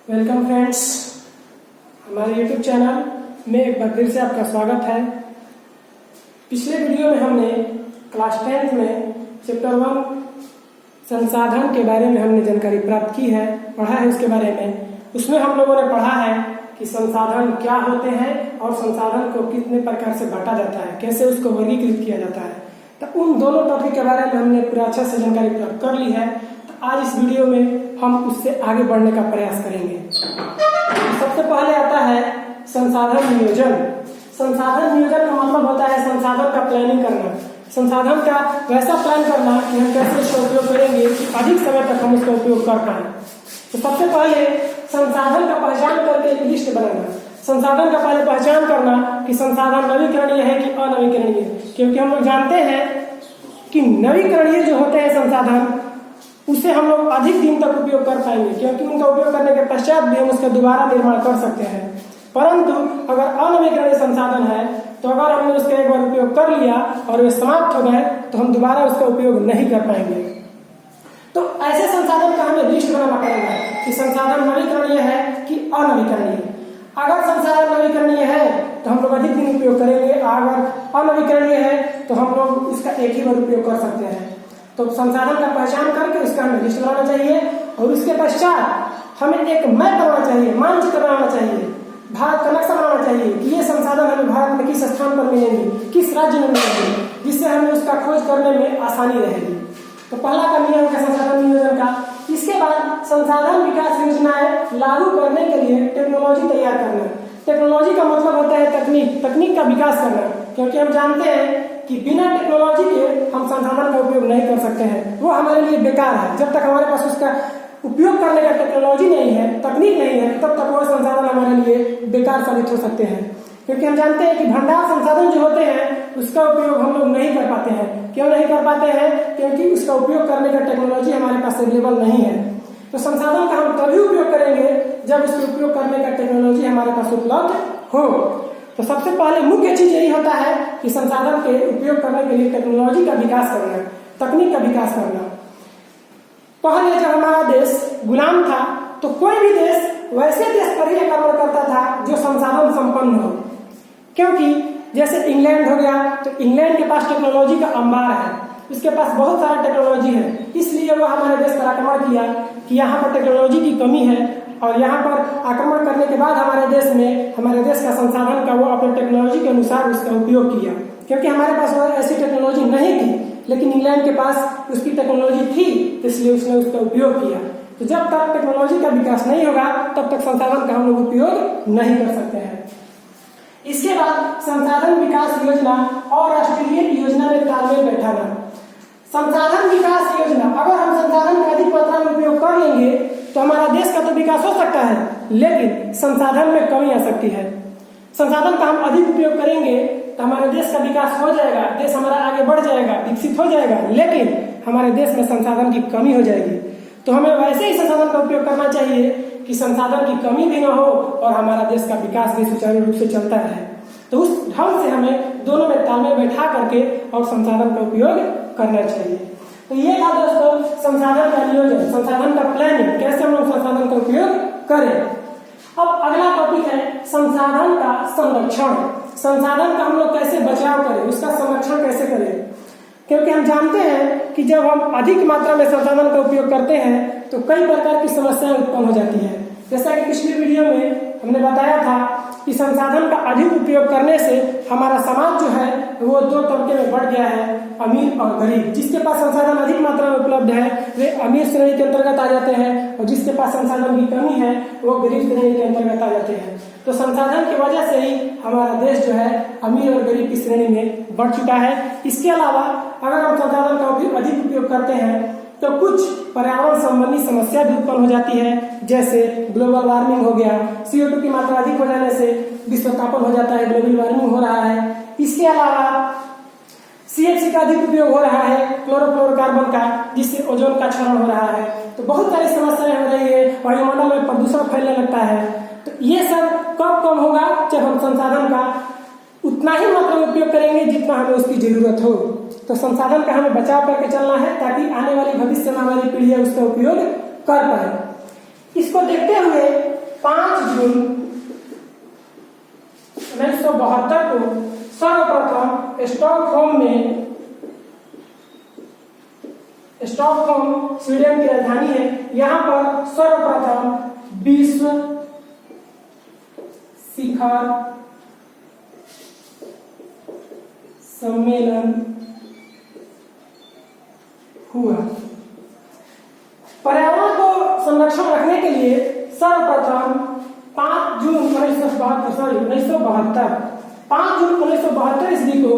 Welcome friends, हमारे YouTube channel में एक बार फिर से आपका स्वागत है। पिछले वीडियो में हमने क्लास 10th में चैप्टर 1 संसाधन के बारे में हमने जानकारी प्राप्त की है, पढ़ा है उसके बारे में। उसमें हम लोगों ने पढ़ा है कि संसाधन क्या होते हैं और संसाधन को कितने प्रकार से बांटा जाता है, कैसे उसको वर्गीकृत किया जाता है। तो उन दोनों टॉपिक के बारे में हमने पूरा अच्छा से जानकारी प्राप्त कर ली है। तो आज इस वीडियो में हम उससे आगे बढ़ने का प्रयास करेंगे। सबसे पहले आता है संसाधन नियोजन। संसाधन नियोजन का मतलब होता है संसाधन का प्लानिंग करना, संसाधन का वैसा प्लान करना कि हम कैसे इसका उपयोग करेंगे कि अधिक समय तक हम उसका उपयोग कर पाए। तो सबसे पहले संसाधन का पहचान करके एक लिस्ट बनाना। संसाधन का पहले पहचान करना कि संसाधन नवीकरणीय है कि अनवीकरणीय, क्योंकि हम लोग जानते हैं कि नवीकरणीय जो होते हैं संसाधन उसे हम लोग अधिक दिन तक उपयोग कर पाएंगे, क्योंकि उनका उपयोग करने के पश्चात भी हम उसका दोबारा निर्माण कर सकते हैं। परंतु अगर अनवीकरणीय संसाधन है तो अगर हमने उसका एक बार उपयोग कर लिया और वे समाप्त हो गए तो हम दोबारा उसका उपयोग नहीं कर पाएंगे। तो ऐसे संसाधन का हमें लिस्ट बनाना पड़ेगा कि संसाधन नवीकरणीय है कि अनवीकरणीय। अगर संसाधन नवीकरणीय है तो हम लोग अधिक दिन उपयोग करेंगे, अगर अनवीकरणीय है तो हम लोग उसका एक ही बार उपयोग कर सकते हैं। तो संसाधन का पहचान करके उसका हमें लिस्ट बनाना चाहिए और उसके पश्चात हमें एक मैप बनाना चाहिए, मानचित्र बनाना चाहिए, भारत का नक्शा बनाना चाहिए कि ये संसाधन हमें भारत में किस स्थान पर मिलेंगे, किस राज्य में मिलेंगे, जिससे हमें उसका खोज करने में आसानी रहेगी। तो पहला का नियम है संसाधन नियोजन का। इसके बाद संसाधन विकास योजनाएं लागू करने के लिए टेक्नोलॉजी तैयार करना। टेक्नोलॉजी का मतलब होता है तकनीक का विकास करना, क्योंकि हम जानते हैं कि बिना टेक्नोलॉजी के हम संसाधन का उपयोग नहीं कर सकते हैं, वो हमारे लिए बेकार है। जब तक हमारे पास उसका उपयोग करने का टेक्नोलॉजी नहीं है, तकनीक नहीं है, तब तक वो संसाधन हमारे लिए बेकार साबित हो सकते हैं। क्योंकि हम जानते हैं कि भंडार संसाधन जो होते हैं उसका उपयोग हम लोग नहीं कर पाते हैं। क्यों नहीं कर पाते हैं? क्योंकि उसका उपयोग करने का टेक्नोलॉजी हमारे पास अवेलेबल नहीं है। तो संसाधन का हम तभी उपयोग करेंगे जब उसके उपयोग करने का टेक्नोलॉजी हमारे पास उपलब्ध हो। तो सबसे पहले मुख्य चीज यही होता है कि संसाधन के उपयोग करने के लिए टेक्नोलॉजी का विकास करना, तकनीक का विकास करना। पहले जब हमारा देश गुलाम था तो कोई भी देश वैसे देश पर ही आक्रमण करता था जो संसाधन संपन्न हो। क्योंकि जैसे इंग्लैंड हो गया तो इंग्लैंड के पास टेक्नोलॉजी का अंबार है, उसके पास बहुत सारा टेक्नोलॉजी है, इसलिए वो हमारे देश पर आक्रमण किया कि यहाँ पर टेक्नोलॉजी की कमी है। और यहाँ पर आक्रमण करने के बाद हमारे देश का संसाधन का वो अपने टेक्नोलॉजी के अनुसार उसका उपयोग किया, क्योंकि हमारे पास वो ऐसी टेक्नोलॉजी नहीं थी, लेकिन इंग्लैंड के पास उसकी टेक्नोलॉजी थी, इसलिए उसने उसका उपयोग किया। तो जब तक टेक्नोलॉजी का विकास नहीं होगा तब तक संसाधन का हम लोग उपयोग नहीं कर सकते हैं। इसके बाद संसाधन विकास योजना और राष्ट्रीय योजना में तालमेल बैठाना। संसाधन विकास योजना, अगर हम संसाधन का अधिक मात्रा में उपयोग कर लेंगे तो हमारा देश का तो विकास हो सकता है, लेकिन संसाधन में कमी आ सकती है। संसाधन का हम अधिक उपयोग करेंगे तो हमारे देश का विकास हो जाएगा, देश हमारा आगे बढ़ जाएगा, विकसित हो जाएगा, लेकिन हमारे देश में संसाधन की कमी हो जाएगी। तो हमें वैसे ही संसाधन का उपयोग करना चाहिए कि संसाधन की कमी भी ना हो और हमारा देश का विकास भी सुचारू रूप से चलता रहे। तो उस ढंग से हमें दोनों में तालमेल बैठा करके और संसाधन का उपयोग करना चाहिए। तो ये था दोस्तों संसाधन का नियोजन, संसाधन का प्लानिंग, कैसे हम लोग संसाधन का उपयोग करें। अब अगला टॉपिक है संसाधन का संरक्षण। संसाधन का हम लोग कैसे बचाव करें, उसका संरक्षण कैसे करें, क्योंकि हम जानते हैं कि जब हम अधिक मात्रा में संसाधन का उपयोग करते हैं तो कई प्रकार की समस्याएं उत्पन्न हो जाती है। जैसा कि पिछले वीडियो में हमने बताया था कि संसाधन का अधिक उपयोग करने से हमारा समाज जो है वो दो तबके में बढ़ गया है, अमीर और गरीब। जिसके पास संसाधन अधिक मात्रा में उपलब्ध है वे अमीर श्रेणी के अंतर्गत आ जाते हैं और जिसके पास संसाधन की कमी है वो गरीब श्रेणी के अंतर्गत आ जाते हैं। तो संसाधन की वजह से ही हमारा देश जो है अमीर और गरीब की श्रेणी में बढ़ चुका है। इसके अलावा अगर हम संसाधन का अधिक उपयोग करते हैं तो कुछ पर्यावरण संबंधी समस्या भी उत्पन्न हो जाती है, जैसे ग्लोबल वार्मिंग हो गया, CO2 की मात्रा अधिक हो जाने से विश्व तापन हो जाता है, ग्लोबल वार्मिंग हो रहा है। इसके अलावा CFC का अधिक उपयोग हो रहा है, क्लोरोफ्लोरोकार्बन का, जिससे ओजोन का क्षरण हो रहा है। तो बहुत सारी समस्याएं हो रही है, वायुमंडल में प्रदूषण फैलने लगता है। तो ये सब कब कम होगा? जब हम संसाधन का उतना ही मात्रा में उपयोग करेंगे जितना हमें उसकी जरूरत हो। तो संसाधन का हमें बचाव करके चलना है ताकि आने वाली भविष्य में हमारी पीढ़ियां उसका उपयोग कर पाए। इसको देखते हुए 5 जून 1972 को सर्वप्रथम स्टॉकहोम स्वीडन की राजधानी है, यहाँ पर सर्वप्रथम विश्व शिखर सम्मेलन हुआ। पर्यावरण को संरक्षण रखने के लिए सर्वप्रथम 5 जून 1972 ईस्वी को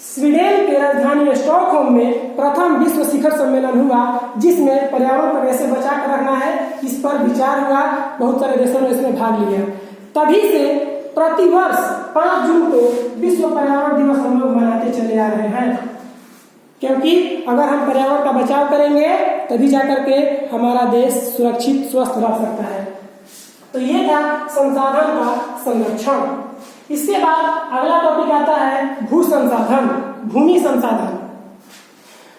स्वीडन के राजधानी स्टॉकहोम में प्रथम विश्व शिखर सम्मेलन हुआ, जिसमें पर्यावरण को कैसे बचा कर रखना है इस पर विचार हुआ। बहुत सारे देशों ने इसमें भाग लिया। तभी से प्रतिवर्ष 5 जून को विश्व पर्यावरण दिवस हम लोग मनाते चले आ रहे हैं, क्योंकि अगर हम पर्यावरण का बचाव करेंगे तभी जाकर के हमारा देश सुरक्षित स्वस्थ रह सकता है। तो ये था संसाधन का संरक्षण। इसके बाद अगला टॉपिक आता है भू संसाधन, भूमि संसाधन।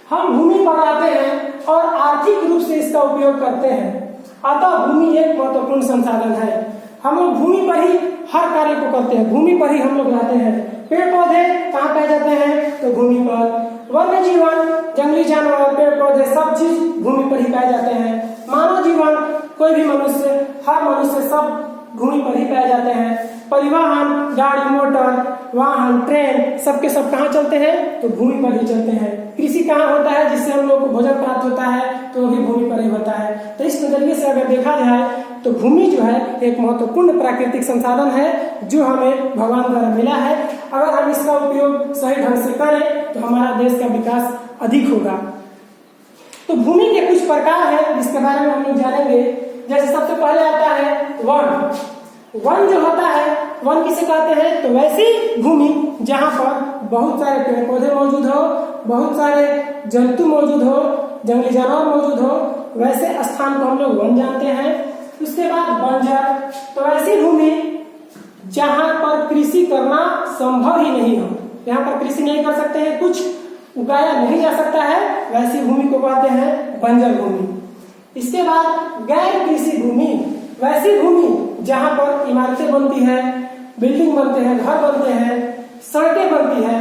हम भूमि पर आते हैं और आर्थिक रूप से इसका उपयोग करते हैं, अतः भूमि एक महत्वपूर्ण संसाधन है। हम लोग भूमि पर ही हर कार्य को करते हैं, भूमि पर ही हम लोग रहते हैं। पेड़ पौधे कहाँ पाए जाते हैं? तो भूमि पर। वन्य जीवन, जंगली जानवर, पेड़ पौधे सब चीज भूमि पर ही पाए जाते हैं। मानव जीवन, कोई भी मनुष्य, हर मनुष्य सब भूमि पर ही पाए जाते हैं। परिवहन, गाड़ी मोटर, वाहन, ट्रेन, सबके सब कहाँ चलते हैं? तो भूमि पर ही चलते हैं। कृषि कहाँ होता है जिससे हम लोग को भोजन प्राप्त होता है? तो वो भी भूमि पर ही होता है। तो इस नजरिए से अगर देखा जाए तो भूमि जो है एक महत्वपूर्ण प्राकृतिक संसाधन है जो हमें भगवान द्वारा मिला है। अगर हम इसका उपयोग सही ढंग से करें तो हमारा देश का विकास अधिक होगा। तो भूमि के कुछ प्रकार हैं जिसके बारे में हम लोग जानेंगे। जैसे सबसे पहले आता है वन। वन जो होता है, वन किसे कहते हैं? तो वैसी भूमि जहाँ पर बहुत सारे पेड़ पौधे मौजूद हो, बहुत सारे जंतु मौजूद हो, जंगली जानवर मौजूद हो, वैसे स्थान को हम लोग वन जानते हैं। उसके बाद बंजर, तो वैसी भूमि जहाँ पर कृषि करना संभव ही नहीं हो, यहाँ पर कृषि नहीं कर सकते हैं, कुछ उगाया नहीं जा सकता है, वैसी भूमि को कहते हैं बंजर भूमि। इसके बाद गैर कृषि भूमि, वैसी भूमि जहाँ पर इमारतें बनती है, बिल्डिंग बनते हैं, घर बनते हैं, सड़कें बनती है,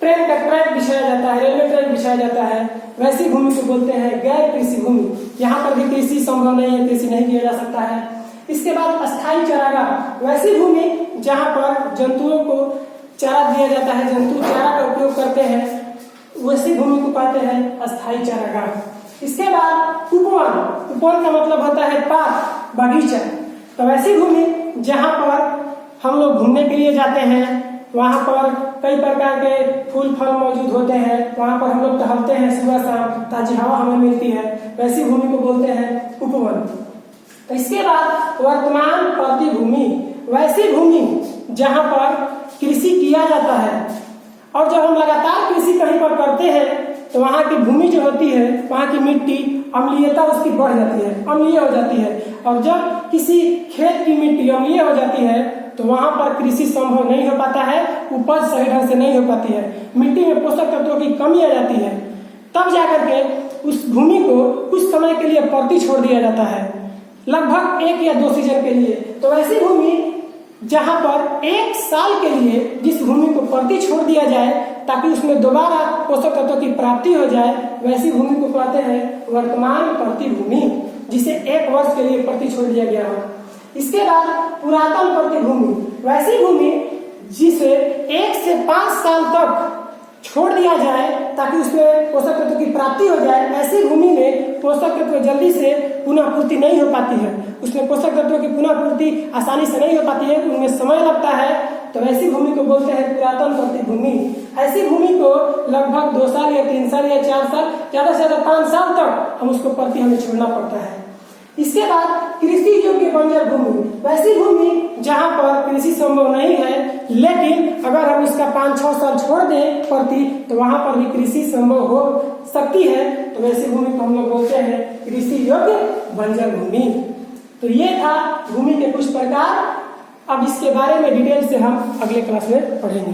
ट्रेन का ट्रैक बिछाया जाता है, रेलवे ट्रैक बिछाया जाता है, वैसी भूमि को बोलते हैं गैर कृषि भूमि। यहाँ पर भी कृषि संभव नहीं है, कृषि नहीं किया जा सकता है। इसके बाद अस्थायी चारागाह, वैसी भूमि जहाँ पर जंतुओं को चारा दिया जाता है, जंतु चारा का उपयोग करते हैं, वैसी भूमि को कहते हैं अस्थायी चारागाह। इसके बाद उपवन, उपवन का मतलब होता है पार्क, बगीचा। तो वैसी भूमि जहाँ पर हम लोग घूमने के लिए जाते हैं, वहाँ पर कई प्रकार के फूल फल मौजूद होते हैं, वहाँ पर हम लोग टहलते हैं सुबह शाम, ताजी हवा हमें मिलती है, वैसी भूमि को बोलते हैं उपवन। तो इसके बाद वर्तमान प्रतिभूमि, वैसी भूमि जहाँ पर कृषि किया जाता है, और जब हम लगातार कृषि कहीं पर करते हैं तो वहाँ की भूमि जो होती है, वहाँ की मिट्टी अम्लीयता उसकी बढ़ जाती है, अम्लीय हो जाती है। और जब किसी खेत की मिट्टी अम्लीय हो जाती है तो वहाँ पर कृषि संभव नहीं हो पाता है, उपज सही ढंग से नहीं हो पाती है, मिट्टी में पोषक तत्वों की कमी आ जाती है। तब जाकर के उस भूमि को कुछ समय के लिए परती छोड़ दिया जाता है, लगभग 1 या 2 सीजन के लिए। तो वैसी भूमि जहाँ पर 1 साल के लिए जिस भूमि को परती छोड़ दिया जाए ताकि उसमें दोबारा पोषक तत्वों की प्राप्ति हो जाए, वैसी भूमि को कहते हैं वर्तमान प्रतिभूमि, जिसे 1 वर्ष के लिए परती छोड़ दिया गया हो। इसके बाद पुरातन प्रतिभूमि, वैसी भूमि जिसे 1 से 5 साल तक छोड़ दिया जाए ताकि उसमें पोषक तत्व की प्राप्ति हो जाए। ऐसी भूमि में पोषक तत्व जल्दी से पुनः पूर्ति नहीं हो पाती है, उसमें पोषक तत्वों की पुनः पूर्ति आसानी से नहीं हो पाती है, उनमें समय लगता है। तो ऐसी भूमि को बोलते हैं पुरातन प्रतिभूमि। ऐसी भूमि को लगभग 2 साल या 3 साल या 4 साल, ज्यादा से ज्यादा 5 साल तक हम उसको परती हमें छोड़ना पड़ता है। इसके बाद कृषि योग्य बंजर भूमि, वैसी भूमि जहाँ पर कृषि संभव नहीं है, लेकिन अगर हम इसका 5-6 साल छोड़ दें परती तो वहां पर भी कृषि संभव हो सकती है। तो वैसी भूमि को हम लोग बोलते हैं कृषि योग्य बंजर भूमि। तो ये था भूमि के कुछ प्रकार। अब इसके बारे में डिटेल से हम अगले क्लास में पढ़ेंगे।